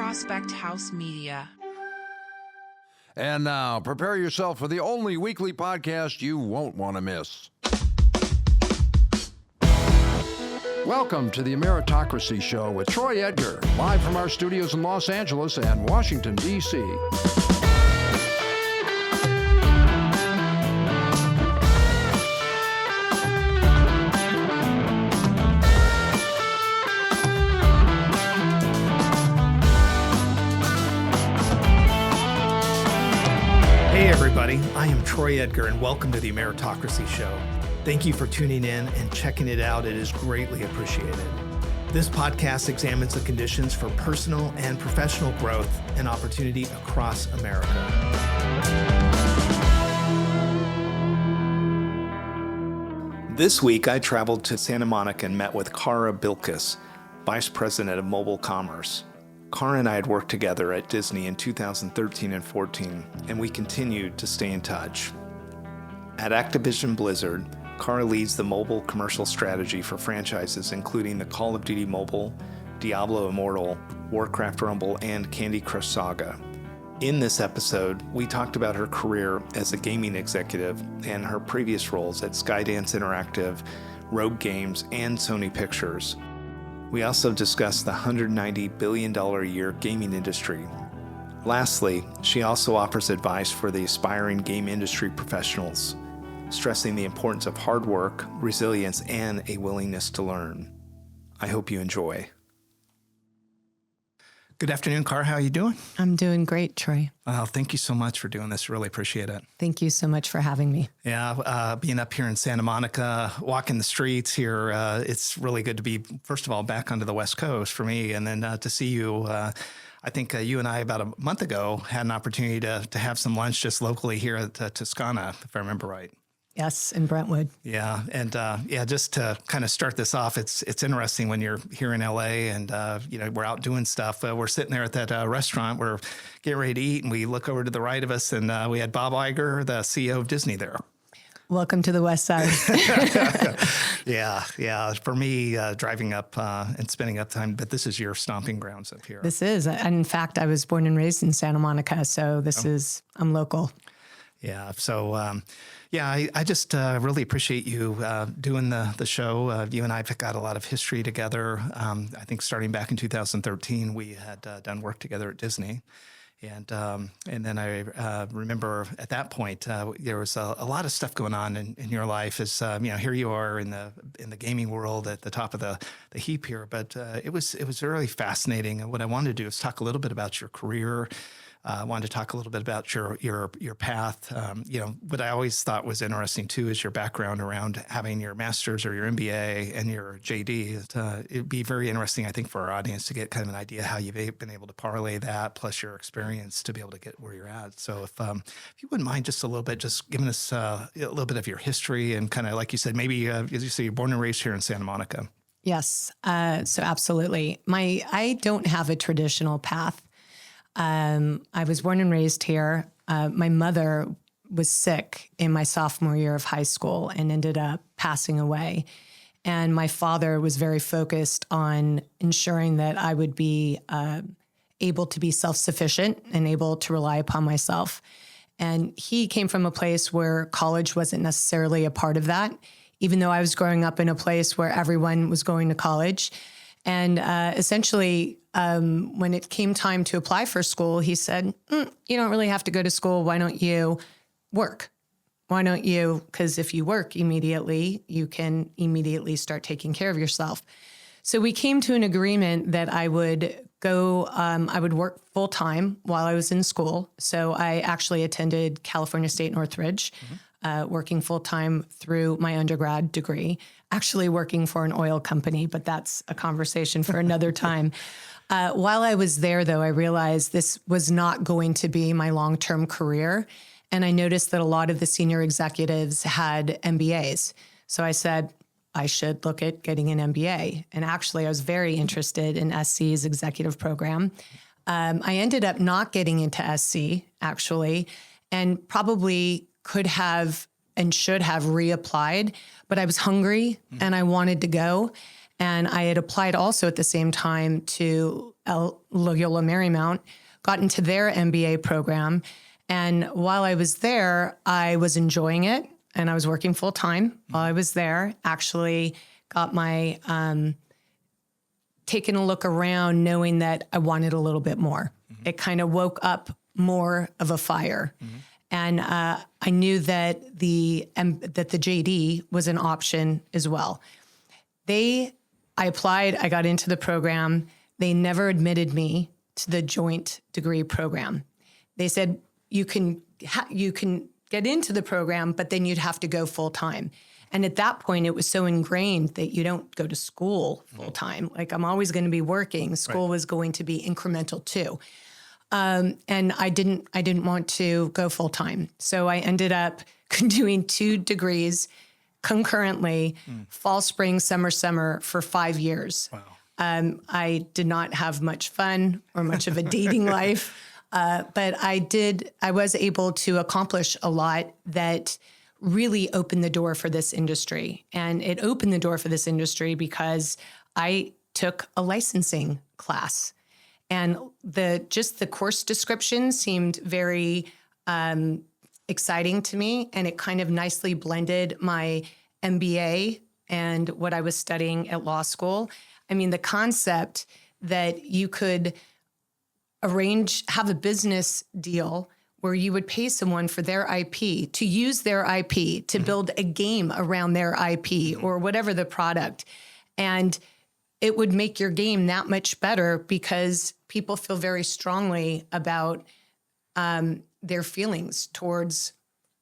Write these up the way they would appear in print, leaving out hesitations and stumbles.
Prospect House Media. And now, prepare yourself for the only weekly podcast you won't want to miss. Welcome to the Ameritocracy Show with Troy Edgar, live from our studios in Los Angeles and Washington, D.C. Hey everybody, I am Troy Edgar and welcome to the Ameritocracy Show. Thank you for tuning in and checking it out. It is greatly appreciated. This podcast examines the conditions for personal and professional growth and opportunity across America. This week, I traveled to Santa Monica and met with Kara Bilkiss, Vice President of Mobile Commerce. Kara and I had worked together at Disney in 2013 and 14, and we continued to stay in touch. At Activision Blizzard, Kara leads the mobile commercial strategy for franchises including the Call of Duty Mobile, Diablo Immortal, Warcraft Rumble, and Candy Crush Saga. In this episode, we talked about her career as a gaming executive and her previous roles at Skydance Interactive, Rogue Games, and Sony Pictures. We also discussed the $190 billion a year gaming industry. Lastly, she also offers advice for the aspiring game industry professionals, stressing the importance of hard work, resilience, and a willingness to learn. I hope you enjoy. Good afternoon, Kara. How are you doing? I'm doing great, Troy. Well, thank you so much for doing this. Really appreciate it. Thank you so much for having me. Yeah, being up here in Santa Monica, walking the streets here, it's really good to be, first of all, back onto the West Coast for me, and then to see you. I think you and I, about a month ago, had an opportunity to have some lunch just locally here at Toscana, if I remember right. Yes, in Brentwood. Yeah, and just to kind of start this off, it's interesting when you're here in LA and we're out doing stuff. We're sitting there at that restaurant, we're getting ready to eat, and we look over to the right of us, and we had Bob Iger, the CEO of Disney, there. Welcome to the West Side. Yeah. For me, driving up and spending up time, but this is your stomping grounds up here. This is, and in fact, I was born and raised in Santa Monica, so I'm local. Yeah. So, I just really appreciate you doing the show. You and I have got a lot of history together. I think starting back in 2013, we had done work together at Disney. And then I remember at that point, there was a lot of stuff going on in your life as, here you are in the gaming world at the top of the heap here. But it was really fascinating. And what I wanted to do is talk a little bit about your career. I wanted to talk a little bit about your path. What I always thought was interesting too is your background around having your master's or your MBA and your JD. It'd be very interesting, I think, for our audience to get kind of an idea how you've been able to parlay that plus your experience to be able to get where you're at. So if you wouldn't mind just a little bit, just giving us a little bit of your history and kind of like you said, maybe as you say, you're born and raised here in Santa Monica. Yes, so absolutely. I don't have a traditional path. I was born and raised here. My mother was sick in my sophomore year of high school and ended up passing away. And my father was very focused on ensuring that I would be able to be self-sufficient and able to rely upon myself. And he came from a place where college wasn't necessarily a part of that, even though I was growing up in a place where everyone was going to college. And essentially, when it came time to apply for school, he said, you don't really have to go to school. Why don't you work? Why don't you? Because if you work immediately, you can immediately start taking care of yourself. So we came to an agreement that I would work full time while I was in school. So I actually attended California State Northridge, working full time through my undergrad degree, actually working for an oil company, but that's a conversation for another time. While I was there, though, I realized this was not going to be my long-term career. And I noticed that a lot of the senior executives had MBAs. So I said, I should look at getting an MBA. And actually, I was very interested in SC's executive program. I ended up not getting into SC, actually, and probably could have and should have reapplied, but I was hungry and I wanted to go. And I had applied also at the same time to Loyola Marymount, got into their MBA program. And while I was there, I was enjoying it and I was working full time while I was there. Actually got my, taking a look around knowing that I wanted a little bit more. It kind of woke up more of a fire. And I knew that the JD was an option as well. I applied, I got into the program. They never admitted me to the joint degree program. They said, you can get into the program, but then you'd have to go full time. And at that point, it was so ingrained that you don't go to school full time. Like I'm always going to be working. School was going to be incremental too. And I didn't want to go full time. So I ended up doing 2 degrees concurrently, fall, spring, summer for 5 years. Wow. I did not have much fun or much of a dating life. But I was able to accomplish a lot that really opened the door for this industry. And it opened the door for this industry because I took a licensing class. And the course description seemed very exciting to me. And it kind of nicely blended my MBA and what I was studying at law school. I mean, the concept that you could have a business deal where you would pay someone for their IP, to use their IP, to build a game around their IP or whatever the product. And it would make your game that much better because people feel very strongly about their feelings towards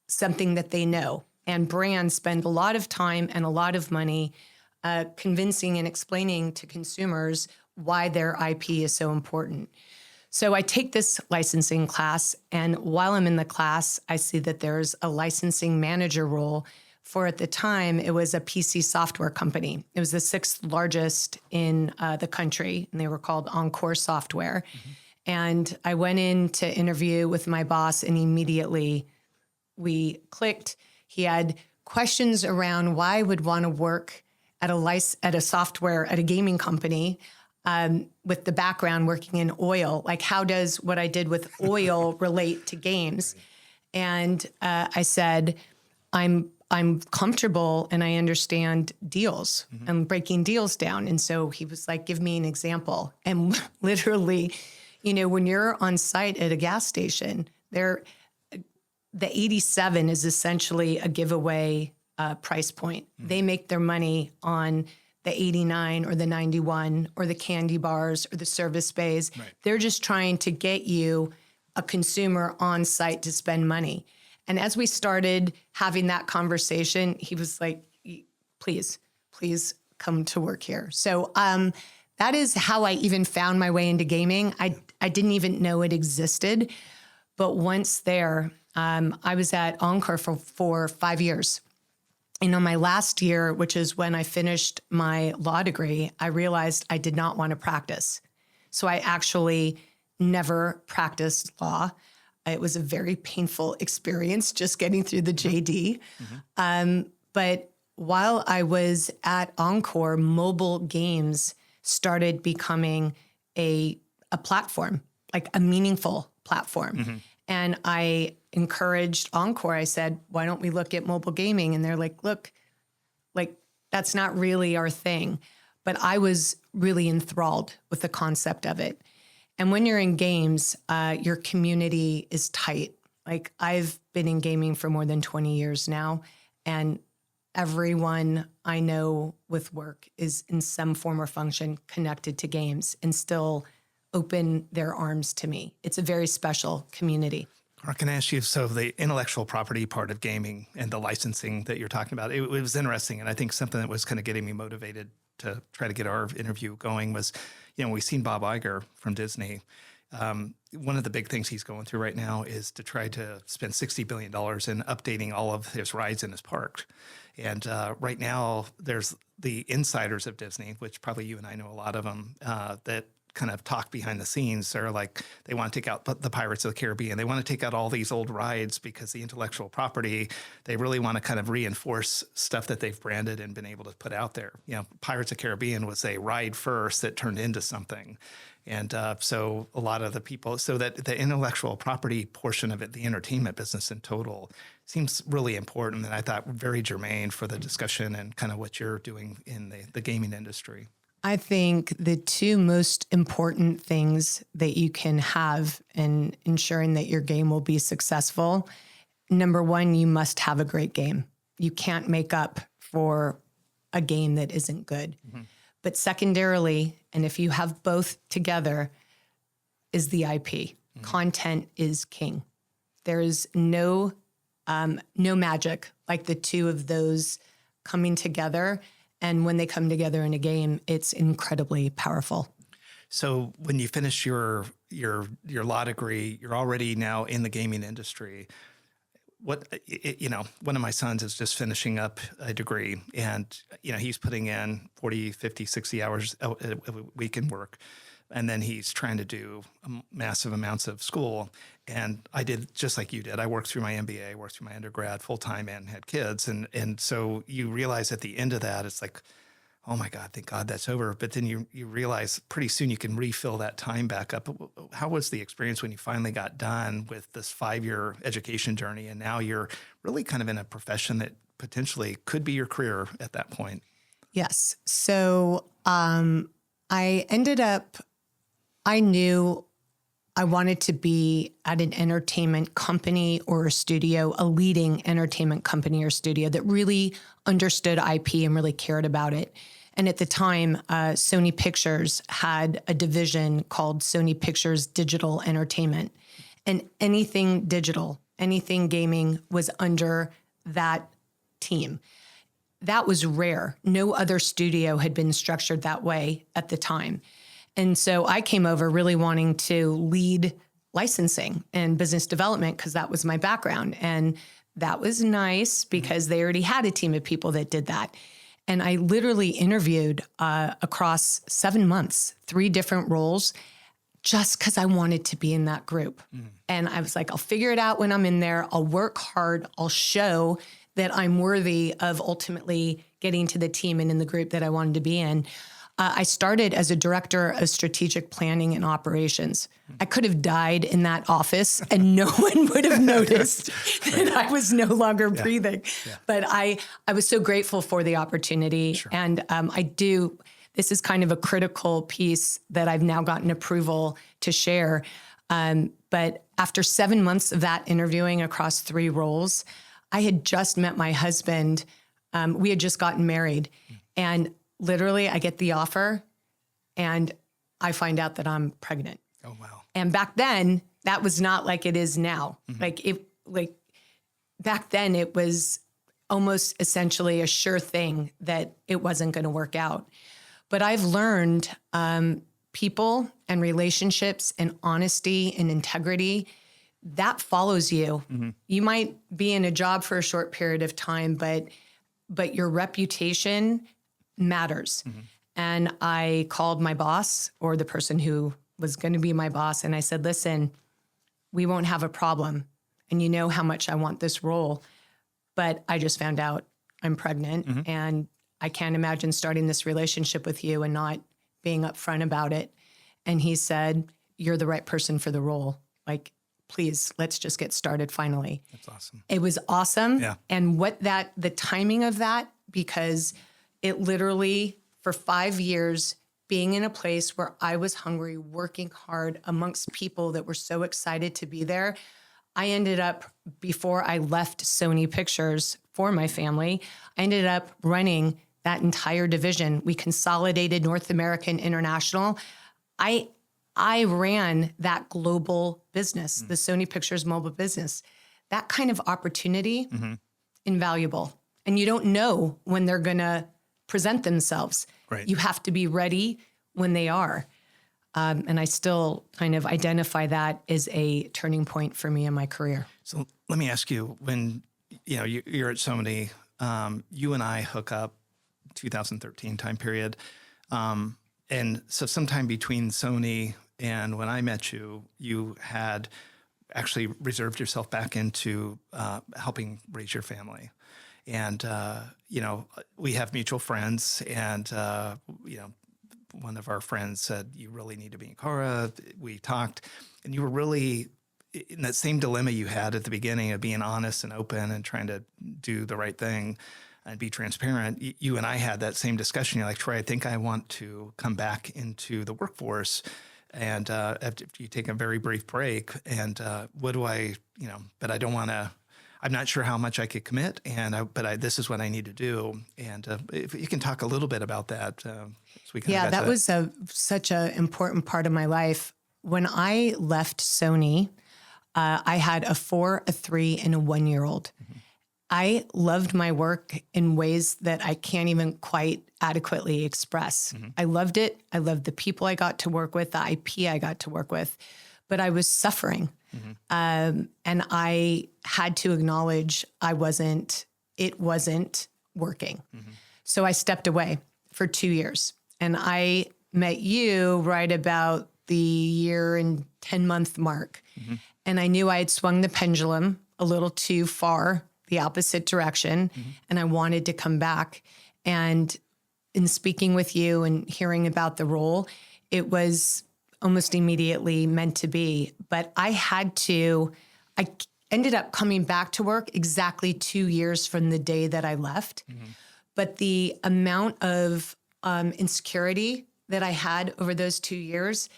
something that they know. And brands spend a lot of time and a lot of money convincing and explaining to consumers why their IP is so important. So I take this licensing class, and while I'm in the class, I see that there's a licensing manager role for, at the time, it was a PC software company. It was the 6th largest in the country, and they were called Encore Software. And I went in to interview with my boss, and immediately we clicked. He had questions around why I would want to work at a gaming company with the background working in oil. Like, how does what I did with oil relate to games? And I said, I'm comfortable and I understand deals. I'm breaking deals down. And so he was like, give me an example. And literally, when you're on site at a gas station, the 87 is essentially a giveaway price point. They make their money on the 89 or the 91 or the candy bars or the service bays. Right. They're just trying to get you, a consumer, on site to spend money. And as we started having that conversation, he was like, please come to work here. So that is how I even found my way into gaming. I didn't even know it existed. But once there, I was at Encore for 5 years. And on my last year, which is when I finished my law degree, I realized I did not want to practice. So I actually never practiced law. It was a very painful experience just getting through the JD. But while I was at Encore, mobile games started becoming a platform, like a meaningful platform. And I encouraged Encore. I said, why don't we look at mobile gaming? And they're like, look, like that's not really our thing. But I was really enthralled with the concept of it. And when you're in games, your community is tight. Like, I've been in gaming for more than 20 years now, and everyone I know with work is in some form or function connected to games and still open their arms to me. It's a very special community. I can ask you, so the intellectual property part of gaming and the licensing that you're talking about, it was interesting. And I think something that was kind of getting me motivated to try to get our interview going was, we've seen Bob Iger from Disney. One of the big things he's going through right now is to try to spend $60 billion in updating all of his rides in his park. And right now, there's the insiders of Disney, which probably you and I know a lot of them, that kind of talk behind the scenes. They're like, they want to take out the Pirates of the Caribbean. They want to take out all these old rides because the intellectual property, they really want to kind of reinforce stuff that they've branded and been able to put out there. Pirates of the Caribbean was a ride first that turned into something. And so a lot of the people, so that the intellectual property portion of it, the entertainment business in total, seems really important. And I thought very germane for the discussion and kind of what you're doing in the gaming industry. I think the two most important things that you can have in ensuring that your game will be successful, number one, you must have a great game. You can't make up for a game that isn't good. Mm-hmm. But secondarily, and if you have both together, is the IP. Mm-hmm. Content is king. There is no magic like the two of those coming together. And when they come together in a game, it's incredibly powerful. So when you finish your law degree, you're already now in the gaming industry. One of my sons is just finishing up a degree, and he's putting in 40, 50, 60 hours a week in work. And then he's trying to do massive amounts of school. And I did just like you did. I worked through my MBA, worked through my undergrad full-time, and had kids. And so you realize at the end of that, it's like, oh my God, thank God that's over. But then you realize pretty soon you can refill that time back up. How was the experience when you finally got done with this 5-year education journey? And now you're really kind of in a profession that potentially could be your career at that point. Yes. So I knew I wanted to be at an entertainment company or a studio, a leading entertainment company or studio that really understood IP and really cared about it. And at the time, Sony Pictures had a division called Sony Pictures Digital Entertainment. And anything digital, anything gaming was under that team. That was rare. No other studio had been structured that way at the time. And so I came over really wanting to lead licensing and business development because that was my background. And that was nice because they already had a team of people that did that. And I literally interviewed across 7 months, 3 different roles, just because I wanted to be in that group. Mm. And I was like, I'll figure it out when I'm in there. I'll work hard. I'll show that I'm worthy of ultimately getting to the team and in the group that I wanted to be in. I started as a director of strategic planning and operations. I could have died in that office and no one would have noticed that I was no longer breathing. Yeah. But I was so grateful for the opportunity. Sure. And this is kind of a critical piece that I've now gotten approval to share. But after 7 months of that interviewing across 3 roles, I had just met my husband. We had just gotten married. And literally, I get the offer and I find out that I'm pregnant. Oh, wow. And back then, that was not like it is now. Mm-hmm. Back then, it was almost essentially a sure thing that it wasn't going to work out. But I've learned people and relationships and honesty and integrity, that follows you. Mm-hmm. You might be in a job for a short period of time, but your reputation matters. Mm-hmm. And I called my boss or the person who was going to be my boss. And I said, listen, we won't have a problem. And you know how much I want this role, but I just found out I'm pregnant. Mm-hmm. And I can't imagine starting this relationship with you and not being upfront about it. And he said, you're the right person for the role. Like, please, let's just get started finally. That's awesome. It was awesome. Yeah. And the timing of that, because it literally, for 5 years, being in a place where I was hungry, working hard amongst people that were so excited to be there, I ended up, before I left Sony Pictures for my family, I ended up running that entire division. We consolidated North American International. I ran that global business, the Sony Pictures mobile business. That kind of opportunity, invaluable. And you don't know when they're going to present themselves. Right. You have to be ready when they are. And I still kind of identify that as a turning point for me in my career. So let me ask you, when you're at Sony, you and I hook up 2013 time period. And so sometime between Sony and when I met you, you had actually reserved yourself back into helping raise your family. And, we have mutual friends, and, one of our friends said, you really need to be in Kara. We talked, and you were really in that same dilemma you had at the beginning of being honest and open and trying to do the right thing and be transparent. You and I had that same discussion. You're like, Troy, I think I want to come back into the workforce. And after you take a very brief break, and what do but I don't want to, I'm not sure how much I could commit, but this is what I need to do. And if you can talk a little bit about that. So we can that was such an important part of my life. When I left Sony, I had a 4, a 3, and a 1-year-old. Mm-hmm. I loved my work in ways that I can't even quite adequately express. Mm-hmm. I loved it. I loved the people I got to work with, the IP I got to work with, but I was suffering. Mm-hmm. And I had to acknowledge it wasn't working. Mm-hmm. So I stepped away for 2 years, and I met you right about the year and 10-month mark. Mm-hmm. And I knew I had swung the pendulum a little too far, the opposite direction, mm-hmm. and I wanted to come back. And in speaking with you and hearing about the role, it was almost immediately meant to be. But I ended up coming back to work exactly 2 years from the day that I left. Mm-hmm. But the amount of insecurity that I had over those 2 years,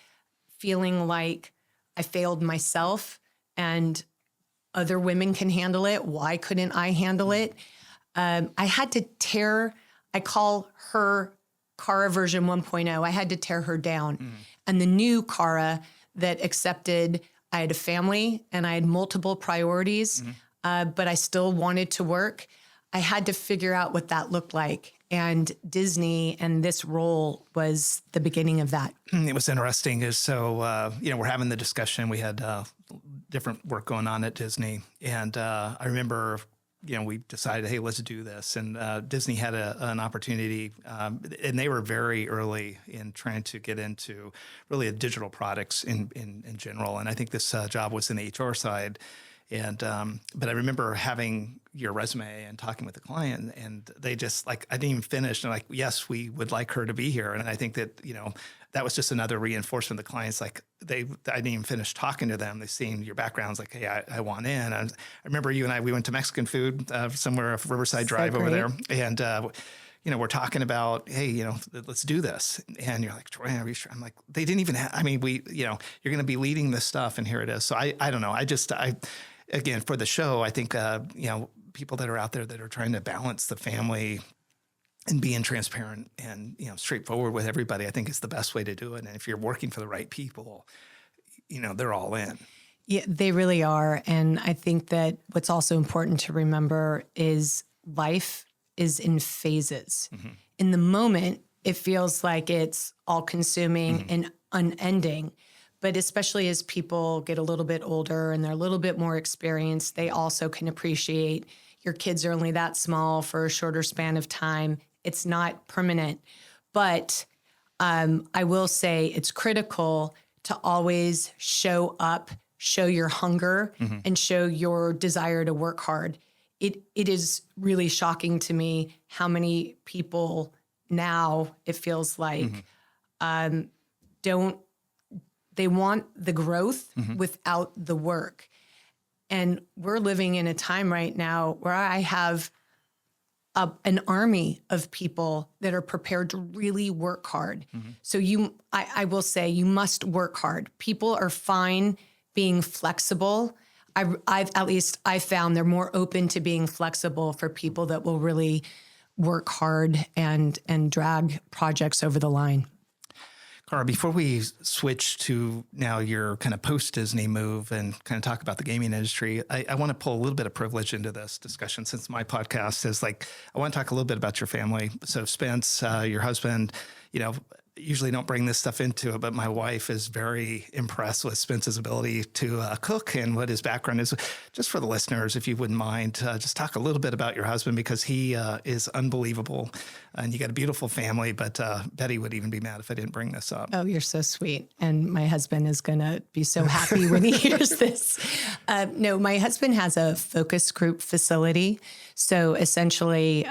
feeling like I failed myself and other women can handle it, why couldn't I handle it? I had to I call her Kara version 1.0. I had to tear her down. Mm. And the new Kara that accepted I had a family and I had multiple priorities, but I still wanted to work. I had to figure out what that looked like. And Disney and this role was the beginning of that. It was interesting. We're having the discussion. We had different work going on at Disney. And I remember, we decided, hey, let's do this. And Disney had an opportunity, and they were very early in trying to get into really digital products in general. And I think this job was in the HR side. And but I remember having your resume and talking with the client, and they just I didn't even finish. And yes, we would like her to be here. And I think that that was just another reinforcement. The clients I didn't even finish talking to them. They seen your backgrounds, hey, I want in. I remember you and we went to Mexican food somewhere off Riverside Drive over there, and we're talking about, hey, let's do this. And you're like, Troy, are you sure? I'm like, they didn't even you're going to be leading this stuff, and here it is. So I don't know. Again, for the show, I think, people that are out there that are trying to balance the family and being transparent and, straightforward with everybody, I think is the best way to do it. And if you're working for the right people, they're all in. Yeah, they really are. And I think that what's also important to remember is life is in phases. Mm-hmm. In the moment, it feels like it's all consuming mm-hmm. and unending. But especially as people get a little bit older and they're a little bit more experienced, they also can appreciate your kids are only that small for a shorter span of time. It's not permanent. But I will say it's critical to always show up, show your hunger, mm-hmm. and show your desire to work hard. It is really shocking to me how many people now, it feels like, mm-hmm. They want the growth mm-hmm. without the work. And we're living in a time right now where I have an army of people that are prepared to really work hard. Mm-hmm. So I will say you must work hard. People are fine being flexible. I've found they're more open to being flexible for people that will really work hard and drag projects over the line. Kara, before we switch to now your kind of post-Disney move and kind of talk about the gaming industry, I want to pull a little bit of privilege into this discussion since my podcast is I want to talk a little bit about your family. So Spence, your husband, usually don't bring this stuff into it, but my wife is very impressed with Spence's ability to cook and what his background is. Just for the listeners, if you wouldn't mind, just talk a little bit about your husband, because he is unbelievable, and you got a beautiful family, but Betty would even be mad if I didn't bring this up. Oh, you're so sweet. And my husband is going to be so happy when he hears this. No, my husband has a focus group facility. So essentially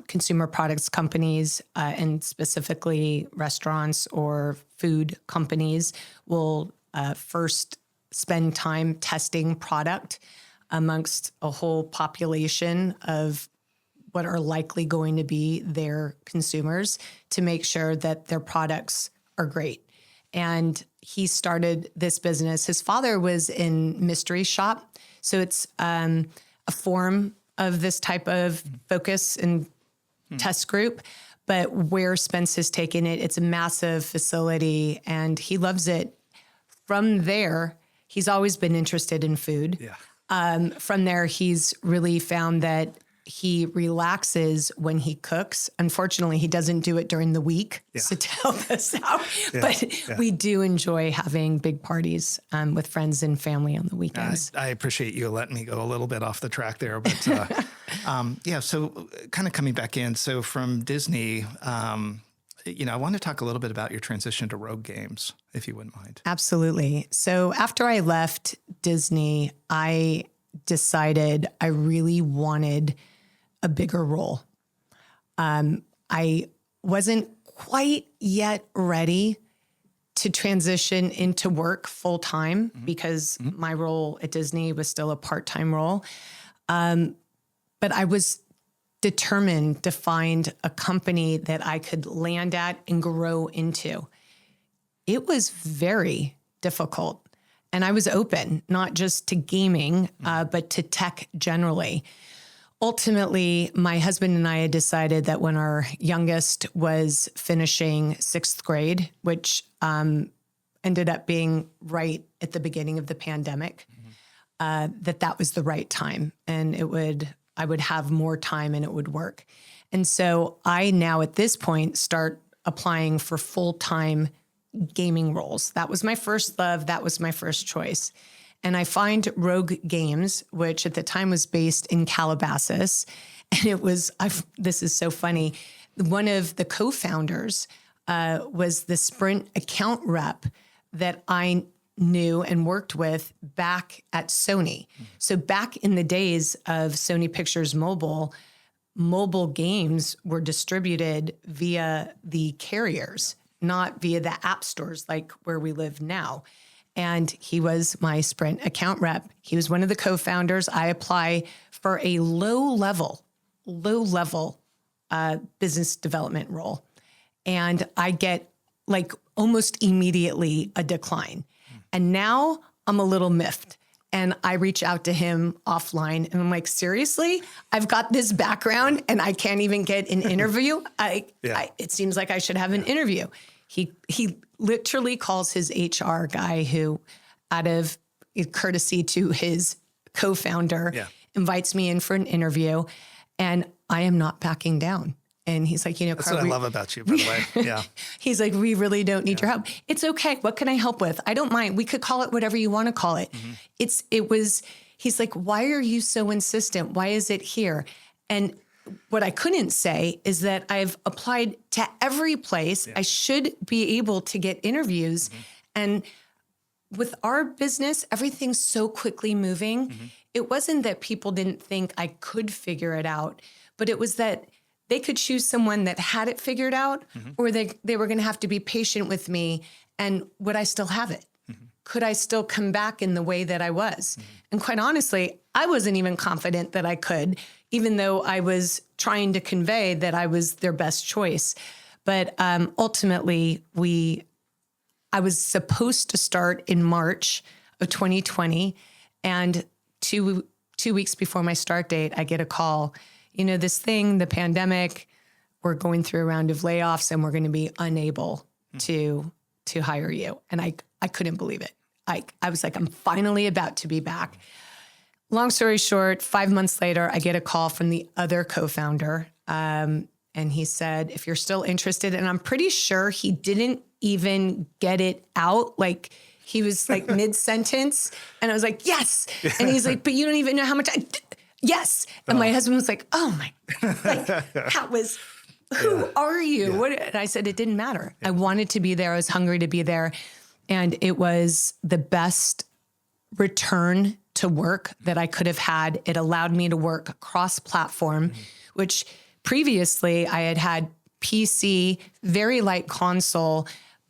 consumer products companies and specifically restaurants or food companies will first spend time testing product amongst a whole population of what are likely going to be their consumers to make sure that their products are great. And he started this business. His father was in mystery shop. So it's a form of this type of focus and test group. But where Spence has taken it, it's a massive facility and he loves it. From there, he's always been interested in food. Yeah. From there, he's really found that he relaxes when he cooks. Unfortunately, he doesn't do it during the week, so to help us out. But we do enjoy having big parties with friends and family on the weekends. I appreciate you letting me go a little bit off the track there. But so kind of coming back in. So from Disney, I want to talk a little bit about your transition to Rogue Games, if you wouldn't mind. Absolutely. So after I left Disney, I decided I really wanted a bigger role. I wasn't quite yet ready to transition into work full time because my role at Disney was still a part-time role. But I was determined to find a company that I could land at and grow into. It was very difficult. And I was open, not just to gaming, but to tech generally. Ultimately, my husband and I had decided that when our youngest was finishing 6th grade, which ended up being right at the beginning of the pandemic, that was the right time. And I would have more time and it would work. And so I now at this point start applying for full-time gaming roles. That was my first love. That was my first choice. And I find Rogue Games, which at the time was based in Calabasas. And it was, this is so funny. One of the co-founders was the Sprint account rep that I knew and worked with back at Sony. So back in the days of Sony Pictures mobile games were distributed via the carriers, not via the app stores like where we live now. And he was my Sprint account rep. He was one of the co-founders. I apply for a low-level business development role. And I get like almost immediately a decline. And now I'm a little miffed. And I reach out to him offline and I'm like, seriously? I've got this background and I can't even get an interview? It seems like I should have an interview. He literally calls his HR guy who, out of courtesy to his co-founder, invites me in for an interview. And I am not backing down. And he's like, Kara, that's what I love about you, by the way. Yeah. He's like, we really don't need your help. It's okay. What can I help with? I don't mind. We could call it whatever you want to call it. He's like, why are you so insistent? Why is it here? And what I couldn't say is that I've applied to every place. I should be able to get interviews. And with our business, everything's so quickly moving. It wasn't that people didn't think I could figure it out, but it was that they could choose someone that had it figured out, or they were going to have to be patient with me. And would I still have it? Could I still come back in the way that I was? And quite honestly, I wasn't even confident that I could, even though I was trying to convey that I was their best choice. But ultimately, I was supposed to start in March of 2020. And two weeks before my start date, I get a call. This thing, the pandemic, we're going through a round of layoffs and we're going to be unable to hire you. And I couldn't believe it. I was like, I'm finally about to be back. Long story short, 5 months later, I get a call from the other co-founder. And and he said, if you're still interested, and I'm pretty sure he didn't even get it out. Like he was like mid-sentence, and I was like, yes. And he's like, but you don't even know how much yes. And my husband was like, oh my, like that was, who are you? Yeah. What? And I said, it didn't matter. I wanted to be there. I was hungry to be there. And it was the best return to work that I could have had. It allowed me to work cross-platform, which previously I had PC, very light console,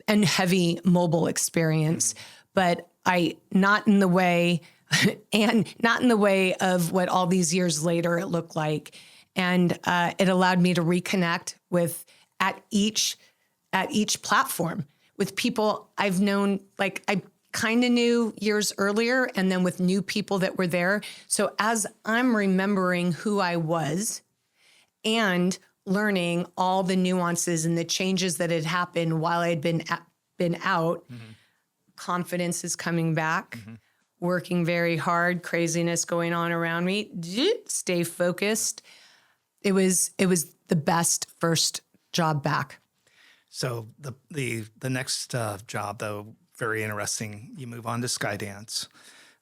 and heavy mobile experience, but not in the way of what all these years later it looked like. And it allowed me to reconnect with at each platform with people I've known, like I kind of knew years earlier, and then with new people that were there. So as I'm remembering who I was and learning all the nuances and the changes that had happened while I had been out, confidence is coming back, working very hard, craziness going on around me, stay focused. It was the best first job back. So the next job, though, very interesting. You move on to Skydance,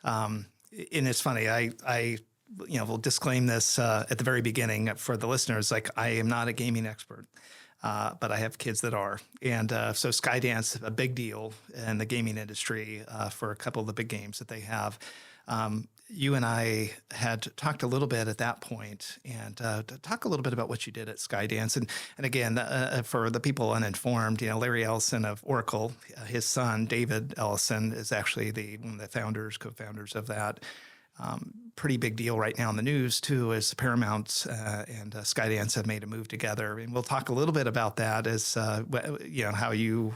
and it's funny. I will disclaim this at the very beginning for the listeners. Like, I am not a gaming expert, but I have kids that are, and so Skydance, a big deal in the gaming industry for a couple of the big games that they have. You and I had talked a little bit at that point, and to talk a little bit about what you did at Skydance. And again, for the people uninformed, Larry Ellison of Oracle, his son, David Ellison, is actually one of the co-founders of that. Pretty big deal right now in the news, too, as Paramount and Skydance have made a move together. And we'll talk a little bit about that as, how you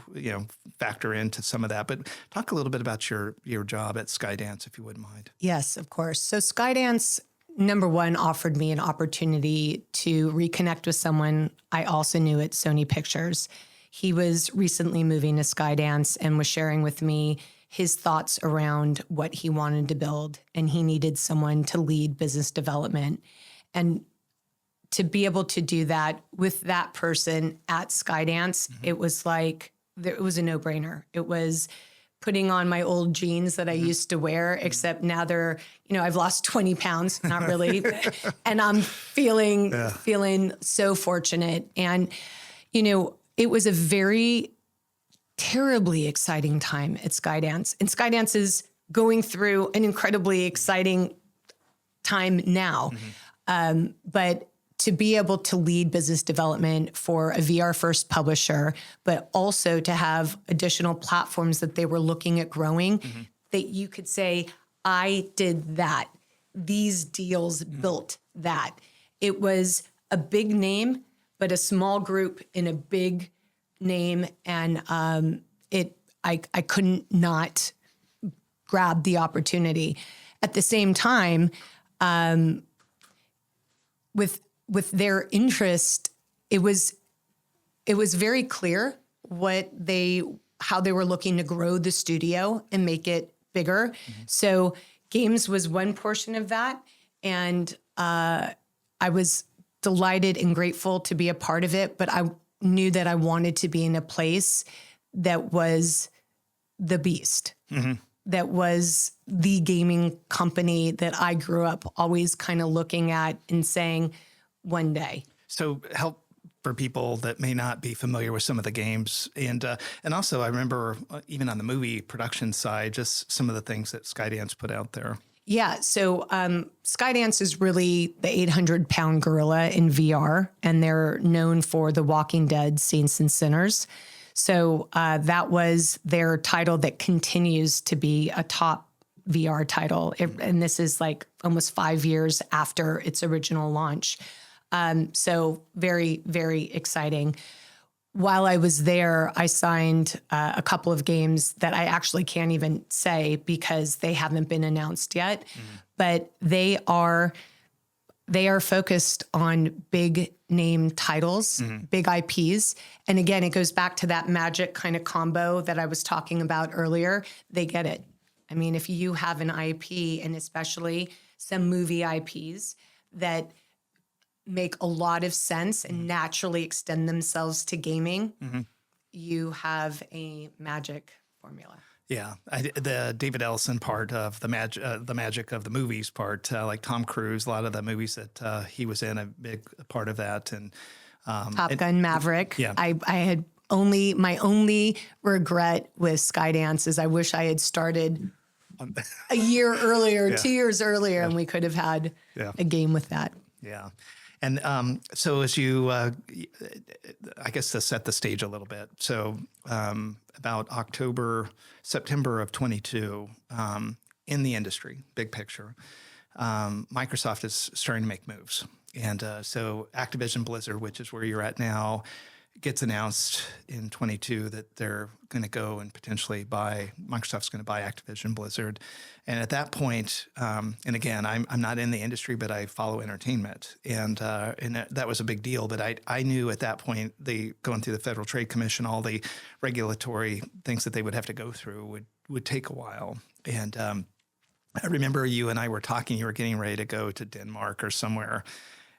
factor into some of that. But talk a little bit about your job at Skydance, if you wouldn't mind. Yes, of course. So Skydance, number one, offered me an opportunity to reconnect with someone I also knew at Sony Pictures. He was recently moving to Skydance and was sharing with me his thoughts around what he wanted to build, and he needed someone to lead business development. And to be able to do that with that person at Skydance, it was like, it was a no-brainer. It was putting on my old jeans that I used to wear, except now they're, I've lost 20 pounds, not really, and I'm feeling so fortunate. And, it was a very terribly exciting time at Skydance. And Skydance is going through an incredibly exciting time now. But to be able to lead business development for a VR first publisher, but also to have additional platforms that they were looking at growing, that you could say, I did that. These deals built that. It was a big name, but a small group in a big name, and I couldn't not grab the opportunity. At the same time, with their interest, it was very clear how they were looking to grow the studio and make it bigger. So games was one portion of that, and I was delighted and grateful to be a part of it, but I knew that I wanted to be in a place that was the beast, that was the gaming company that I grew up always kind of looking at and saying, one day. So help for people that may not be familiar with some of the games. And also I remember even on the movie production side, just some of the things that Skydance put out there. Yeah. So Skydance is really the 800-pound gorilla in VR, and they're known for The Walking Dead, Saints and Sinners. So that was their title that continues to be a top VR title. And this is like almost 5 years after its original launch. So very, very exciting. While I was there, I signed a couple of games that I actually can't even say because they haven't been announced yet, but they are focused on big name titles, big IPs. And again, it goes back to that magic kind of combo that I was talking about earlier. They get it. I mean, if you have an IP, and especially some movie IPs that make a lot of sense and naturally extend themselves to gaming, you have a magic formula. Yeah, the David Ellison part of the magic of the movies part, like Tom Cruise, a lot of the movies that he was in, a big part of that, and Top Gun Maverick. Yeah. I had my only regret with Skydance is I wish I had started a year earlier, 2 years earlier, and we could have had a game with that. Yeah. And so as you, I guess to set the stage a little bit, so about September of 22, in the industry, big picture, Microsoft is starting to make moves. And so Activision Blizzard, which is where you're at now, gets announced in 22 that they're going to go and potentially Microsoft's going to buy Activision Blizzard. And at that point, and again, I'm not in the industry, but I follow entertainment. And that was a big deal. But I knew at that point, going through the Federal Trade Commission, all the regulatory things that they would have to go through would take a while. And I remember you and I were talking, you were getting ready to go to Denmark or somewhere.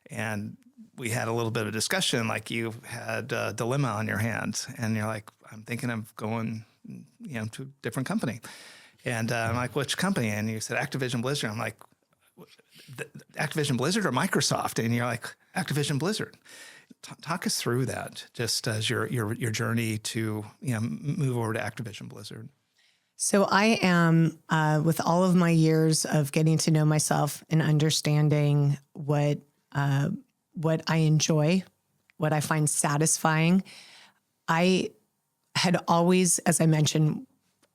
And we had a little bit of discussion, like you had a dilemma on your hands, and you're like, I'm thinking of going, to a different company. And I'm like, which company? And you said Activision Blizzard. I'm like, Activision Blizzard or Microsoft? And you're like, Activision Blizzard. Talk us through that, just as your journey to move over to Activision Blizzard. So I am, with all of my years of getting to know myself and understanding what I enjoy, what I find satisfying. I had always, as I mentioned,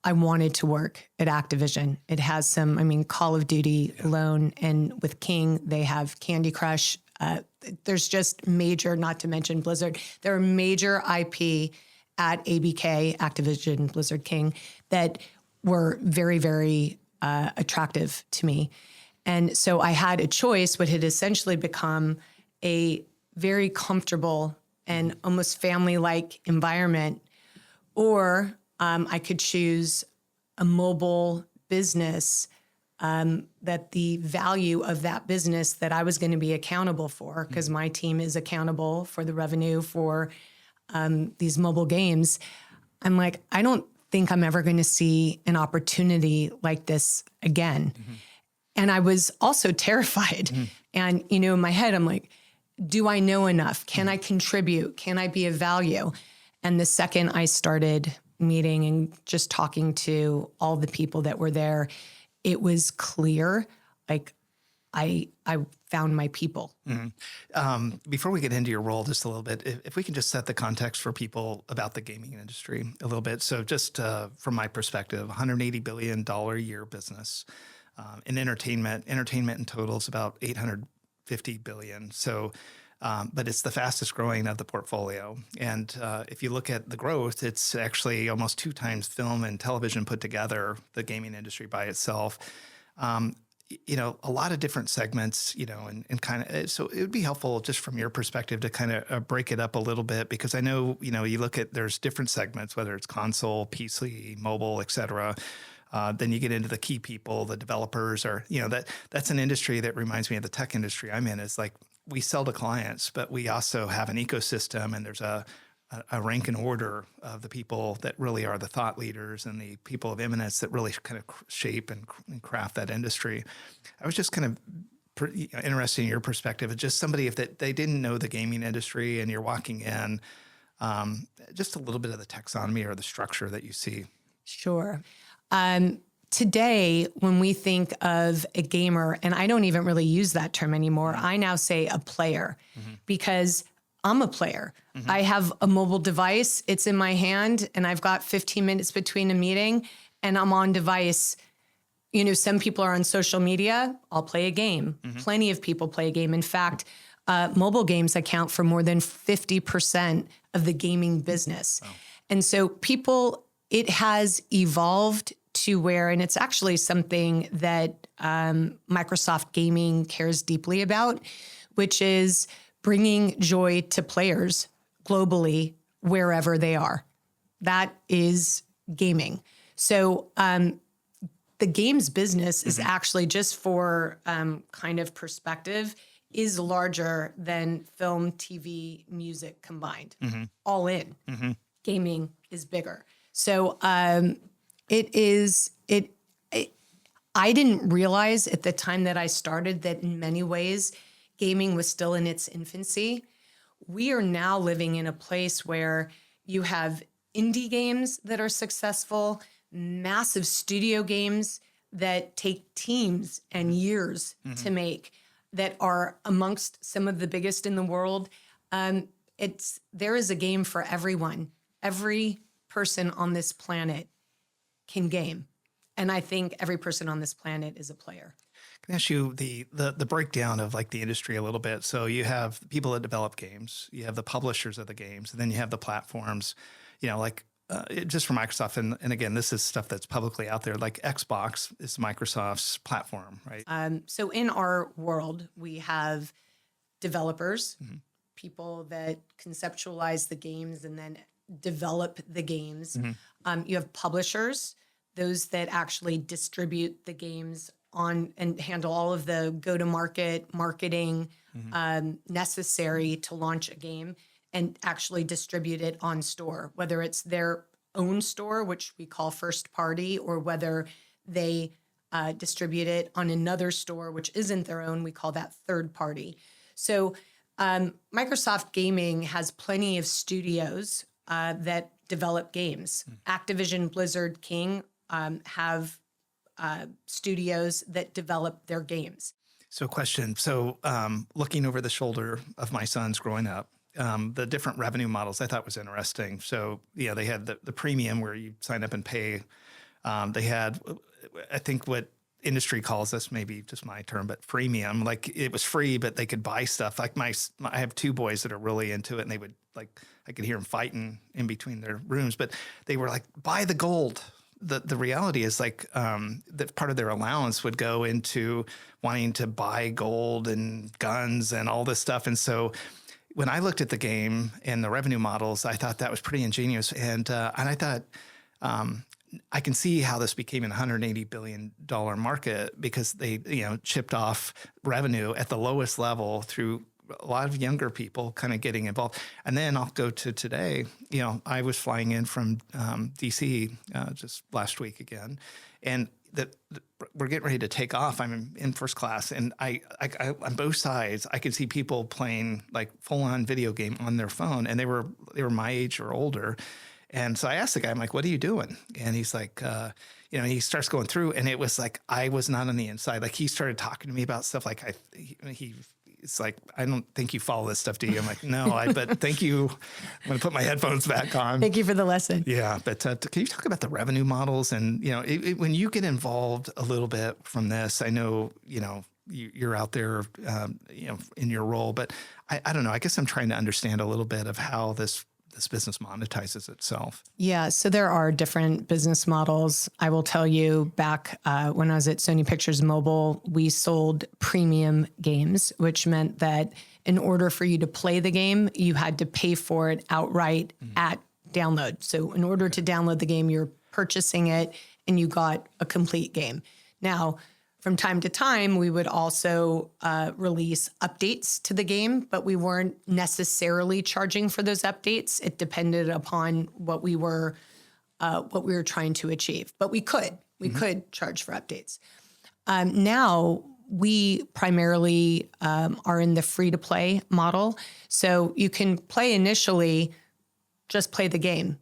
I wanted to work at Activision. It has Call of Duty alone, and with King, they have Candy Crush. There's just major, not to mention Blizzard, there are major IP at ABK, Activision Blizzard King, that were very, very attractive to me. And so I had a choice, what had essentially become a very comfortable and almost family-like environment, or I could choose a mobile business that the value of that business that I was going to be accountable for, because my team is accountable for the revenue for these mobile games. I'm like, I don't think I'm ever going to see an opportunity like this again. And I was also terrified. And, in my head, I'm like, do I know enough? Can I contribute? Can I be of value? And the second I started meeting and just talking to all the people that were there, it was clear, like I found my people. Before we get into your role just a little bit, if we can just set the context for people about the gaming industry a little bit. So just from my perspective, $180 billion a year business. In entertainment in total is about $850 billion. So, but it's the fastest growing of the portfolio. And if you look at the growth, it's actually almost 2 times film and television put together, the gaming industry by itself. A lot of different segments, and kind of, so it would be helpful just from your perspective to kind of break it up a little bit, because I know, you look at, there's different segments, whether it's console, PC, mobile, et cetera. Then you get into the key people, the developers, or, that's an industry that reminds me of the tech industry I'm in. Is like, we sell to clients, but we also have an ecosystem, and there's a rank and order of the people that really are the thought leaders and the people of eminence that really kind of shape and craft that industry. I was just kind of interested in your perspective. It's just somebody, if they didn't know the gaming industry and you're walking in, just a little bit of the taxonomy or the structure that you see. Sure. Today, when we think of a gamer, and I don't even really use that term anymore, I now say a player, because I'm a player. I have a mobile device, it's in my hand, and I've got 15 minutes between a meeting, and I'm on device. Some people are on social media, I'll play a game. Plenty of people play a game. In fact, mobile games account for more than 50% of the gaming business. Wow. And so it has evolved to where, and it's actually something that Microsoft Gaming cares deeply about, which is bringing joy to players globally, wherever they are. That is gaming. So the games business is actually, just for kind of perspective, is larger than film, TV, music combined. All in. Gaming is bigger. So I didn't realize at the time that I started that in many ways, gaming was still in its infancy. We are now living in a place where you have indie games that are successful, massive studio games that take teams and years to make, that are amongst some of the biggest in the world. There is a game for everyone. Every person on this planet can game. And I think every person on this planet is a player. Can I ask you the breakdown of like the industry a little bit? So you have people that develop games, you have the publishers of the games, and then you have the platforms, just for Microsoft. And again, this is stuff that's publicly out there. Like Xbox is Microsoft's platform, right? So in our world, we have developers, people that conceptualize the games and then develop the games. You have publishers, those that actually distribute the games on and handle all of the go-to-market marketing necessary to launch a game and actually distribute it on store, whether it's their own store, which we call first party, or whether they distribute it on another store, which isn't their own, we call that third party. So Microsoft Gaming has plenty of studios that develop games. Activision Blizzard King have studios that develop their games. So question. So looking over the shoulder of my sons growing up, the different revenue models I thought was interesting. So yeah, they had the premium where you sign up and pay. They had, I think what industry calls this, maybe just my term, but freemium. Like it was free, but they could buy stuff. Like I have two boys that are really into it, and they would I could hear them fighting in between their rooms, but they were like, buy the gold. The reality is that part of their allowance would go into wanting to buy gold and guns and all this stuff. And so when I looked at the game and the revenue models, I thought that was pretty ingenious. And I thought I can see how this became an $180 billion market because they chipped off revenue at the lowest level through a lot of younger people kind of getting involved. And then I'll go to today. I was flying in from DC just last week again, and we're getting ready to take off. I'm in first class, and I on both sides, I could see people playing like full-on video game on their phone, and they were my age or older. And so I asked the guy, I'm like, what are you doing? And he's like, he starts going through, and it was like I was not on the inside. Like he started talking to me about stuff like it's like, I don't think you follow this stuff, do you? I'm like, no, but thank you. I'm going to put my headphones back on. Thank you for the lesson. Yeah. But can you talk about the revenue models? And, when you get involved a little bit from this, I know, you're out there, in your role, but I don't know. I guess I'm trying to understand a little bit of how this business monetizes itself. Yeah, so there are different business models. I will tell you back when I was at Sony Pictures Mobile, we sold premium games, which meant that in order for you to play the game, you had to pay for it outright at download. So in order to download the game, you're purchasing it and you got a complete game. Now, from time to time, we would also release updates to the game, but we weren't necessarily charging for those updates. It depended upon what we were trying to achieve. But we could charge for updates. Now we primarily are in the free-to-play model, so you can play initially, just play the game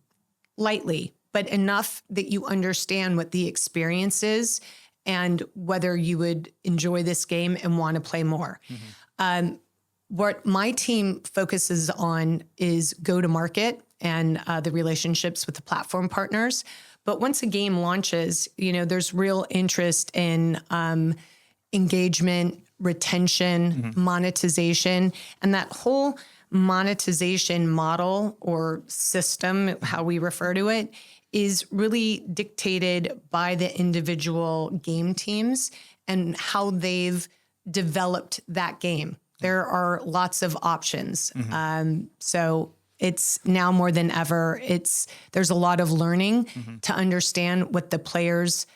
lightly, but enough that you understand what the experience is and whether you would enjoy this game and want to play more. What my team focuses on is go-to-market and the relationships with the platform partners. But once a game launches, there's real interest in engagement, retention, monetization, and that whole monetization model or system, how we refer to it, is really dictated by the individual game teams and how they've developed that game. There are lots of options. So it's now more than ever, there's a lot of learning to understand what the players,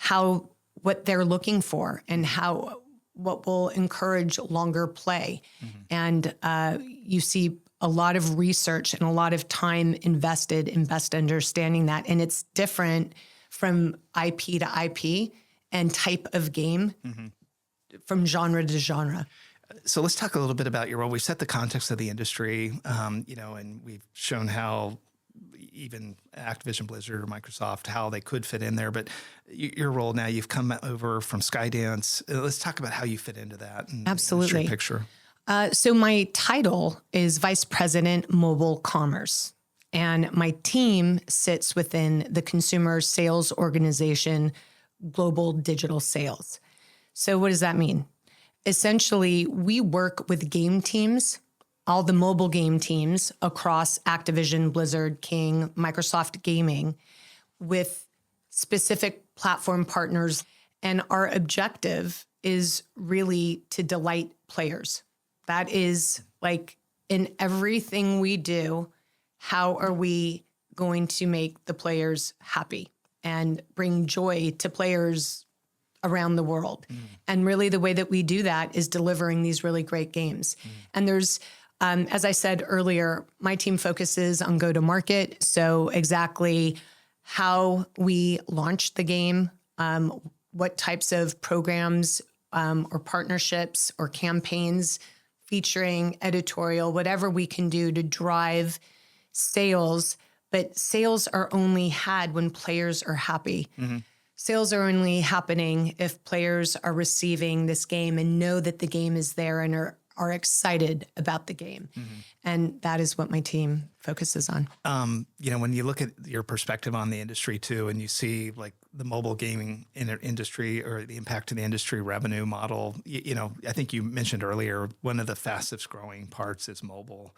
what they're looking for and what will encourage longer play. And you see a lot of research and a lot of time invested in best understanding that. And it's different from IP to IP and type of game from genre to genre. So let's talk a little bit about your role. We set the context of the industry, and we've shown how even Activision Blizzard or Microsoft, how they could fit in there. But your role now, you've come over from Skydance. Let's talk about how you fit into that. And Absolutely. Your picture. So my title is Vice President Mobile Commerce, and my team sits within the consumer sales organization, Global Digital Sales. So what does that mean? Essentially, we work with game teams, all the mobile game teams across Activision, Blizzard, King, Microsoft Gaming, with specific platform partners. And our objective is really to delight players. That is, like, in everything we do, how are we going to make the players happy and bring joy to players around the world? And really the way that we do that is delivering these really great games. And there's, as I said earlier, my team focuses on go-to-market. So exactly how we launch the game, what types of programs or partnerships or campaigns featuring editorial, whatever we can do to drive sales. But sales are only had when players are happy. Sales are only happening if players are receiving this game and know that the game is there and are excited about the game. And that is what my team focuses on. When you look at your perspective on the industry too, and you see like the mobile gaming industry or the impact to the industry revenue model, I think you mentioned earlier, one of the fastest growing parts is mobile.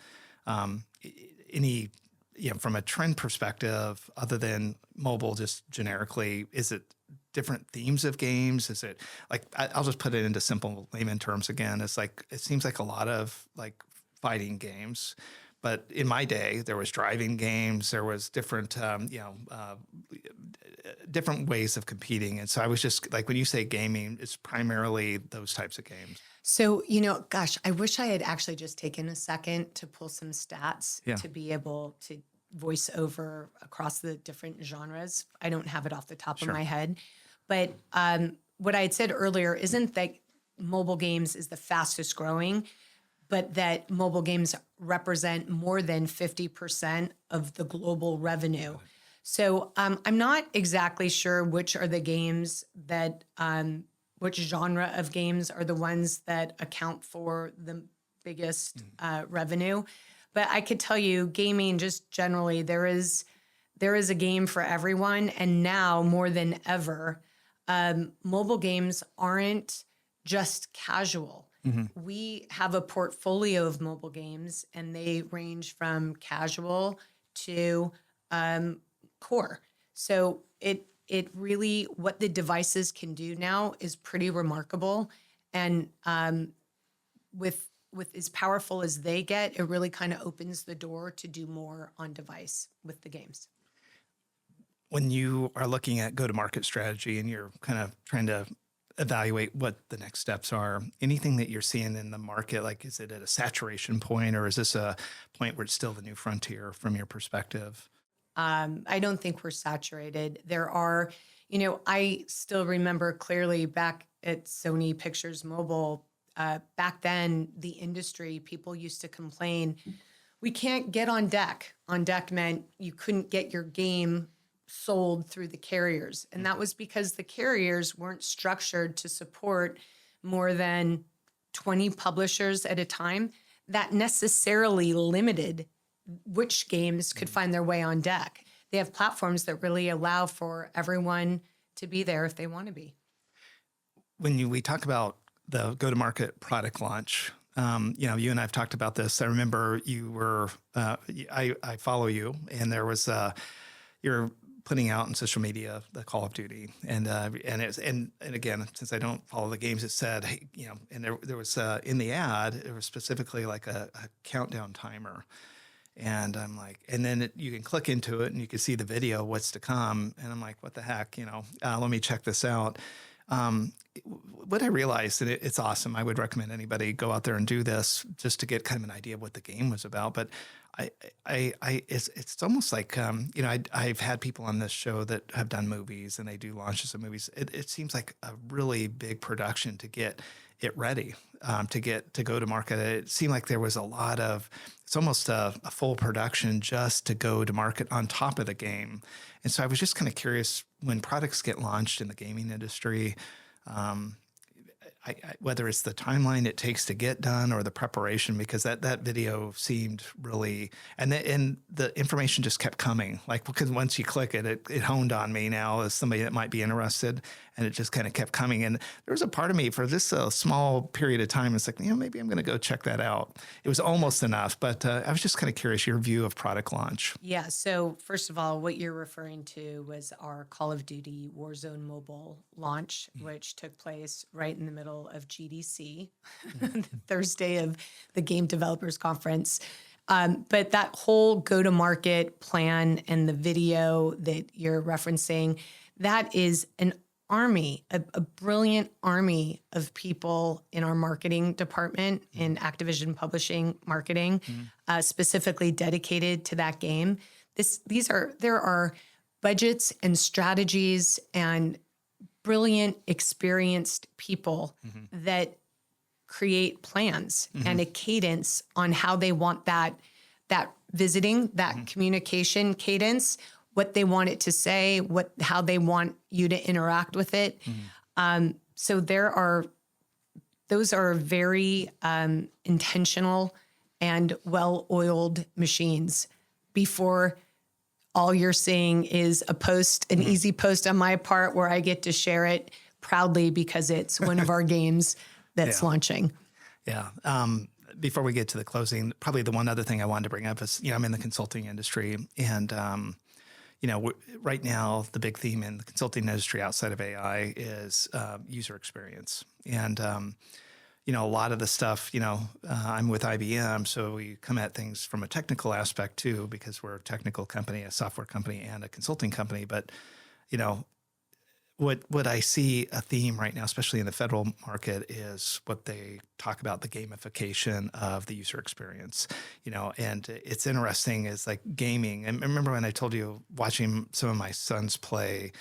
From a trend perspective, other than mobile, just generically, is it different themes of games? Is it like, I'll just put it into simple layman terms again. It's like, it seems like a lot of like fighting games, but in my day there was driving games, there was different, different ways of competing. And so I was just like, when you say gaming, it's primarily those types of games. So, gosh, I wish I had actually just taken a second to pull some stats to be able to voice over across the different genres. I don't have it off the top of my head. But what I had said earlier isn't that mobile games is the fastest growing, but that mobile games represent more than 50% of the global revenue. So I'm not exactly sure which are the games that, which genre of games are the ones that account for the biggest revenue. But I could tell you, gaming just generally, there is a game for everyone. And now more than ever, mobile games aren't just casual. We have a portfolio of mobile games, and they range from casual to core. So it really, what the devices can do now is pretty remarkable. And with as powerful as they get, it really kind of opens the door to do more on device with the games. When you are looking at go-to-market strategy and you're kind of trying to evaluate what the next steps are, anything that you're seeing in the market, like is it at a saturation point, or is this a point where it's still the new frontier from your perspective? I don't think we're saturated. There are, I still remember clearly back at Sony Pictures Mobile, back then, the industry, people used to complain, we can't get on deck. On deck meant you couldn't get your game sold through the carriers. And that was because the carriers weren't structured to support more than 20 publishers at a time. That necessarily limited which games could find their way on deck. They have platforms that really allow for everyone to be there if they want to be. When we talk about the go-to-market product launch, you and I have talked about this. I remember you were, I follow you, and there was, you're putting out on social media the Call of Duty, and again, since I don't follow the games, it said, hey, and there was in the ad, it was specifically like a countdown timer. And I'm like, and then you can click into it and you can see the video, what's to come. And I'm like, what the heck, let me check this out. what I realized, and it's awesome. I would recommend anybody go out there and do this just to get kind of an idea of what the game was about. But it's almost like, I've had people on this show that have done movies and they do launches of movies. It seems like a really big production to get it ready, to go to market. It seemed like there was it's almost a full production just to go to market on top of the game. And so I was just kind of curious, when products get launched in the gaming industry, whether it's the timeline it takes to get done or the preparation, because that video seemed really, and the information just kept coming. Like, because once you click it, it honed on me now as somebody that might be interested, and it just kind of kept coming. And there was a part of me for this small period of time, it's like, maybe I'm going to go check that out. It was almost enough, but I was just kind of curious your view of product launch. Yeah. So first of all, what you're referring to was our Call of Duty Warzone mobile launch, which took place right in the middle of GDC, the Thursday of the Game Developers Conference. But that whole go-to-market plan and the video that you're referencing, that is an army, a brilliant army of people in our marketing department, in Activision Publishing marketing, specifically dedicated to that game. There are budgets and strategies and brilliant, experienced people that create plans and a cadence on how they want that visiting, that communication cadence, what they want it to say, how they want you to interact with it. So those are very intentional and well-oiled machines before all you're seeing is an easy post on my part where I get to share it proudly because it's one of our games that's launching. Yeah. Before we get to the closing, probably the one other thing I wanted to bring up is, I'm in the consulting industry, and right now the big theme in the consulting industry outside of AI is user experience. And a lot of the stuff, I'm with IBM, so we come at things from a technical aspect too, because we're a technical company, a software company, and a consulting company. But, what I see a theme right now, especially in the federal market, is what they talk about, the gamification of the user experience. And it's interesting, is like gaming. And remember when I told you, watching some of my sons play,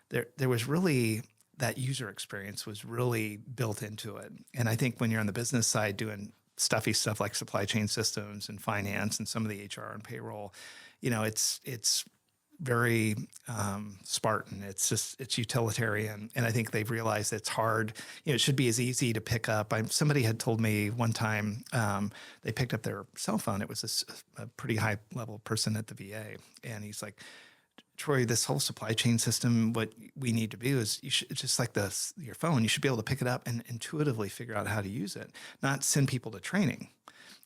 there was really, that user experience was really built into it. And I think when you're on the business side doing stuffy stuff like supply chain systems and finance and some of the HR and payroll, it's very Spartan. It's utilitarian. And I think they've realized it's hard. It should be as easy to pick up. Somebody had told me one time they picked up their cell phone. It was a pretty high level person at the VA. And he's like, Troy, this whole supply chain system, what we need to do is, it's just like your phone. You should be able to pick it up and intuitively figure out how to use it, not send people to training.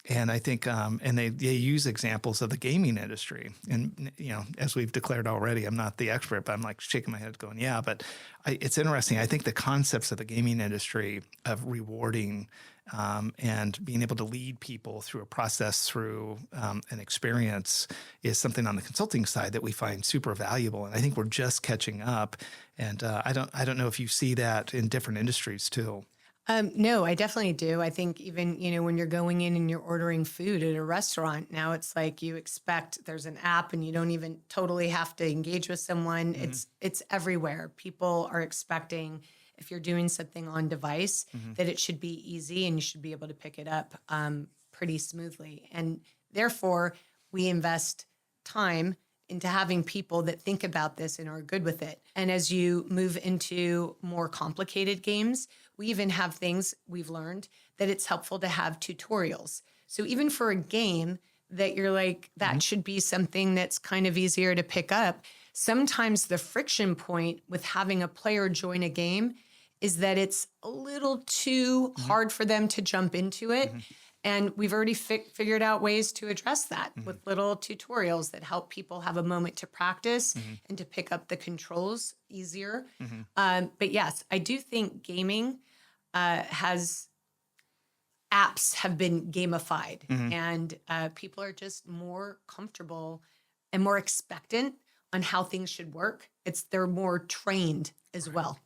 And I think, and they use examples of the gaming industry. And, as we've declared already, I'm not the expert, but I'm like shaking my head going, yeah, but it's interesting. I think the concepts of the gaming industry of rewarding and being able to lead people through a process, through an experience, is something on the consulting side that we find super valuable. And I think we're just catching up. And I don't know if you see that in different industries too. No, I definitely do. I think even, when you're going in and you're ordering food at a restaurant, now it's like you expect there's an app and you don't even totally have to engage with someone. It's everywhere. People are expecting, if you're doing something on device, that it should be easy and you should be able to pick it up pretty smoothly. And therefore, we invest time into having people that think about this and are good with it. And as you move into more complicated games, we even have things we've learned that it's helpful to have tutorials. So even for a game that you're like, that should be something that's kind of easier to pick up, sometimes the friction point with having a player join a game is that it's a little too hard for them to jump into it. And we've already figured out ways to address that with little tutorials that help people have a moment to practice and to pick up the controls easier. But yes, I do think gaming apps have been gamified, and people are just more comfortable and more expectant on how things should work. They're more trained as well.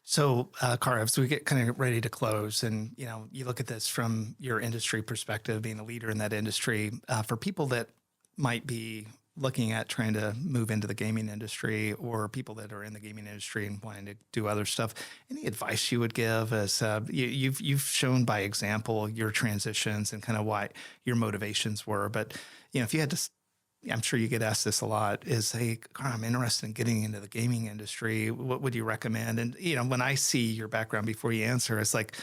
So, Kara, as we get kind of ready to close, and you look at this from your industry perspective, being a leader in that industry, for people that might be looking at trying to move into the gaming industry, or people that are in the gaming industry and wanting to do other stuff, any advice you would give? As you've shown by example your transitions and kind of what your motivations were, but if you had to. I'm sure you get asked this a lot, is, hey, Kara, I'm interested in getting into the gaming industry. What would you recommend? And, when I see your background before you answer, it's like,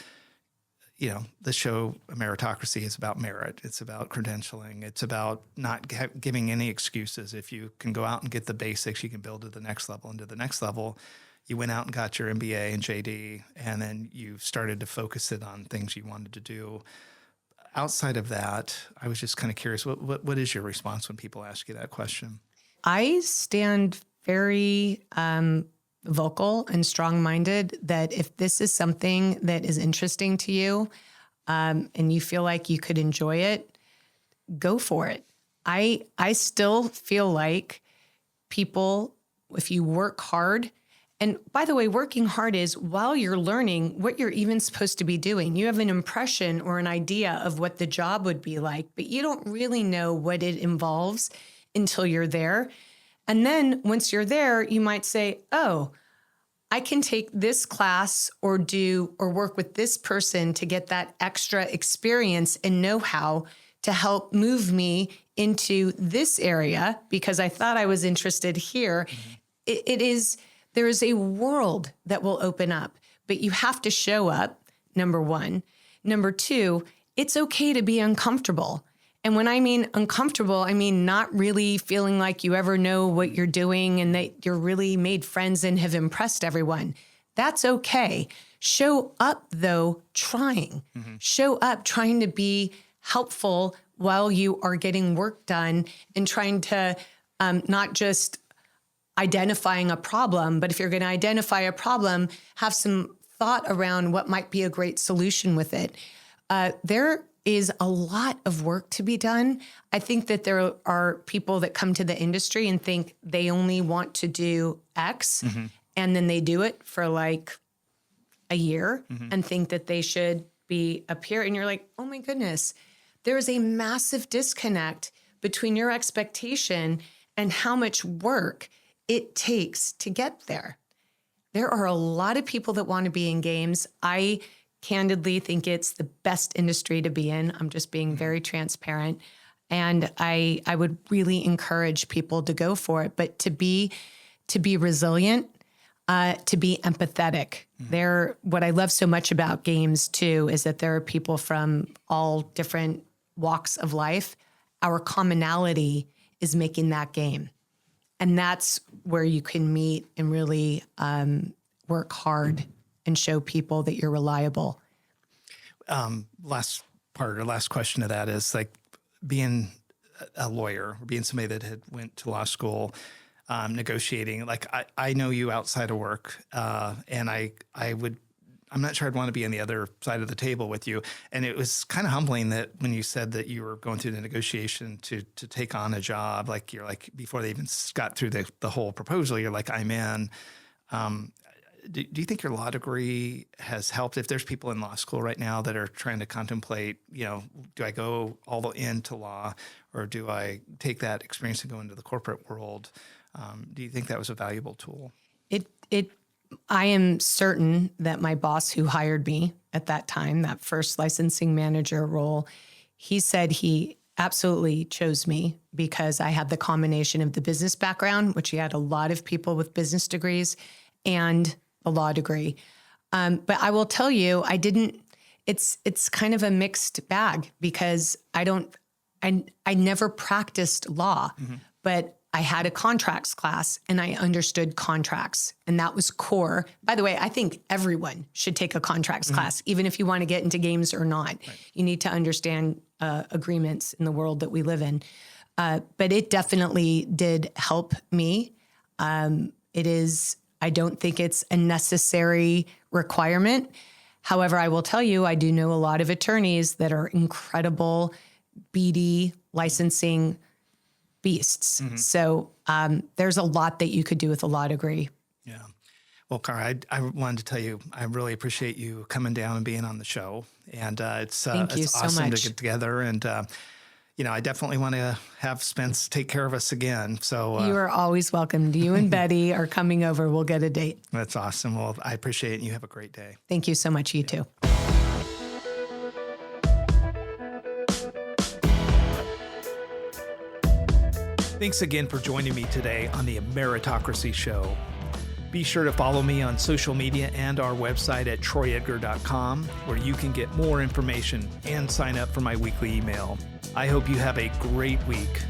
the show Ameritocracy is about merit. It's about credentialing. It's about not giving any excuses. If you can go out and get the basics, you can build to the next level and to the next level. You went out and got your MBA and JD, and then you started to focus it on things you wanted to do. Outside of that, I was just kind of curious, what is your response when people ask you that question? I stand very vocal and strong-minded that if this is something that is interesting to you and you feel like you could enjoy it, go for it. I still feel like people, if you work hard, and by the way, working hard is while you're learning what you're even supposed to be doing. You have an impression or an idea of what the job would be like, but you don't really know what it involves until you're there. And then once you're there, you might say, oh, I can take this class or work with this person to get that extra experience and know-how to help move me into this area because I thought I was interested here. Mm-hmm. There is a world that will open up, but you have to show up, number one. Number two, it's okay to be uncomfortable. And when I mean uncomfortable, I mean not really feeling like you ever know what you're doing and that you're really made friends and have impressed everyone. That's okay. Show up, though, trying. Mm-hmm. Show up trying to be helpful while you are getting work done and trying to not just identifying a problem, but if you're going to identify a problem, have some thought around what might be a great solution with it. There is a lot of work to be done. I think that there are people that come to the industry and think they only want to do X, mm-hmm. and then they do it for like a year mm-hmm. and think that they should be up here. And you're like, oh my goodness, there is a massive disconnect between your expectation and how much work it takes to get there. There are a lot of people that want to be in games. I candidly think it's the best industry to be in. I'm just being very transparent. And I would really encourage people to go for it, but to be resilient, to be empathetic. Mm-hmm. What I love so much about games too is that there are people from all different walks of life. Our commonality is making that game. And that's where you can meet and really work hard and show people that you're reliable. Last question of that is like being a lawyer or being somebody that had went to law school, negotiating. Like I know you outside of work, and I'm not sure I'd want to be on the other side of the table with you. And it was kind of humbling that when you said that you were going through the negotiation to take on a job, like you're like, before they even got through the whole proposal, you're like, I'm in. Do you think your law degree has helped? If there's people in law school right now that are trying to contemplate, do I go all the into law or do I take that experience and go into the corporate world? Do you think that was a valuable tool? I am certain that my boss who hired me at that time, that first licensing manager role, he said he absolutely chose me because I had the combination of the business background, which he had a lot of people with business degrees, and a law degree. But I will tell you, it's kind of a mixed bag because I never practiced law, mm-hmm. but I had a contracts class and I understood contracts, and that was core. By the way, I think everyone should take a contracts mm-hmm. class, even if you want to get into games or not. Right. You need to understand agreements in the world that we live in. But it definitely did help me. I don't think it's a necessary requirement. However, I will tell you, I do know a lot of attorneys that are incredible BD licensing beasts. Mm-hmm. So there's a lot that you could do with a law degree. Yeah. Well, Kara, I wanted to tell you, I really appreciate you coming down and being on the show. And Thank you it's so awesome much. to get together. And, I definitely want to have Spence take care of us again. So You are always welcome. You and Betty are coming over. We'll get a date. that's awesome. Well, I appreciate it. And you have a great day. Thank you so much. You too. Thanks again for joining me today on the Ameritocracy Show. Be sure to follow me on social media and our website at troyedgar.com, where you can get more information and sign up for my weekly email. I hope you have a great week.